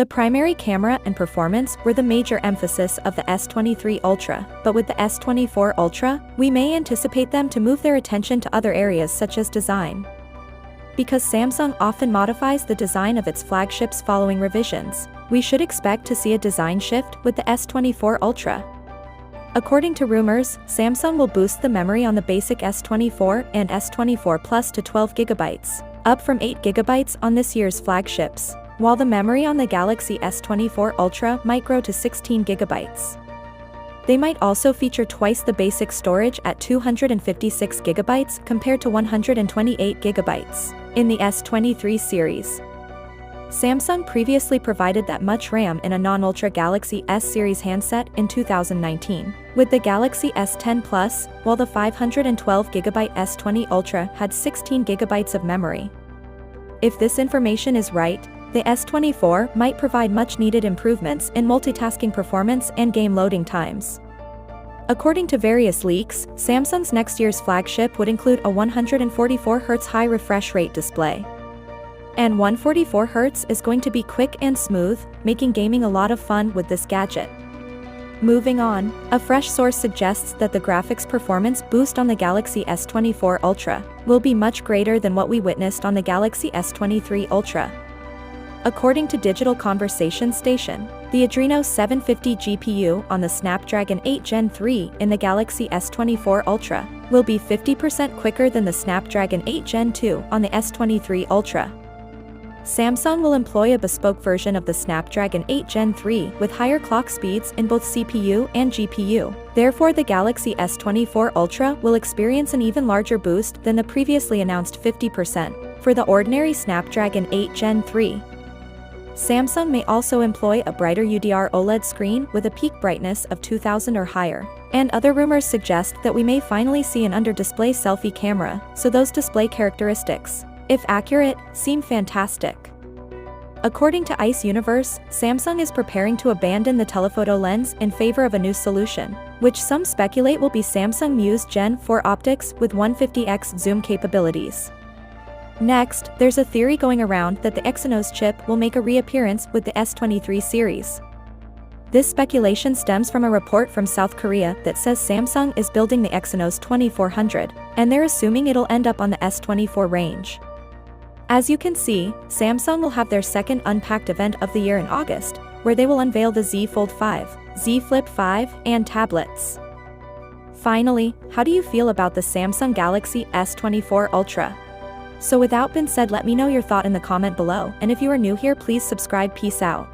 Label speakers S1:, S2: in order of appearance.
S1: The primary camera and performance were the major emphasis of the S23 Ultra, but with the S24 Ultra, we may anticipate them to move their attention to other areas such as design. Because Samsung often modifies the design of its flagships following revisions, we should expect to see a design shift with the S24 Ultra. According to rumors, Samsung will boost the memory on the basic S24 and S24 Plus to 12 GB, up from 8 GB on this year's flagships, while the memory on the Galaxy S24 Ultra might grow to 16 GB. They might also feature twice the basic storage at 256 GB compared to 128 GB in the S23 series. Samsung previously provided that much RAM in a non-Ultra Galaxy S series handset in 2019, with the Galaxy S10 Plus, while the 512GB S20 Ultra had 16 GB of memory. If this information is right, the S24 might provide much-needed improvements in multitasking performance and game loading times. According to various leaks, Samsung's next year's flagship would include a 144Hz high refresh rate display. And 144Hz is going to be quick and smooth, making gaming a lot of fun with this gadget. Moving on, a fresh source suggests that the graphics performance boost on the Galaxy S24 Ultra will be much greater than what we witnessed on the Galaxy S23 Ultra. According to Digital Conversation Station, the Adreno 750 GPU on the Snapdragon 8 Gen 3 in the Galaxy S24 Ultra will be 50% quicker than the Snapdragon 8 Gen 2 on the S23 Ultra. Samsung will employ a bespoke version of the Snapdragon 8 Gen 3 with higher clock speeds in both CPU and GPU. Therefore, the Galaxy S24 Ultra will experience an even larger boost than the previously announced 50% for the ordinary Snapdragon 8 Gen 3. Samsung may also employ a brighter UDR OLED screen with a peak brightness of 2000 or higher, and other rumors suggest that we may finally see an under-display selfie camera, so those display characteristics, if accurate, seem fantastic. According to Ice Universe, Samsung is preparing to abandon the telephoto lens in favor of a new solution, which some speculate will be Samsung Muse Gen 4 optics with 150x zoom capabilities. Next, there's a theory going around that the Exynos chip will make a reappearance with the S23 series. This speculation stems from a report from South Korea that says Samsung is building the Exynos 2400, and they're assuming it'll end up on the S24 range. As you can see, Samsung will have their second unpacked event of the year in August, where they will unveil the Z Fold 5, Z Flip 5, and tablets. Finally, how do you feel about the Samsung Galaxy S24 Ultra? So without being said, let me know your thought in the comment below, and if you are new here, please subscribe. Peace out.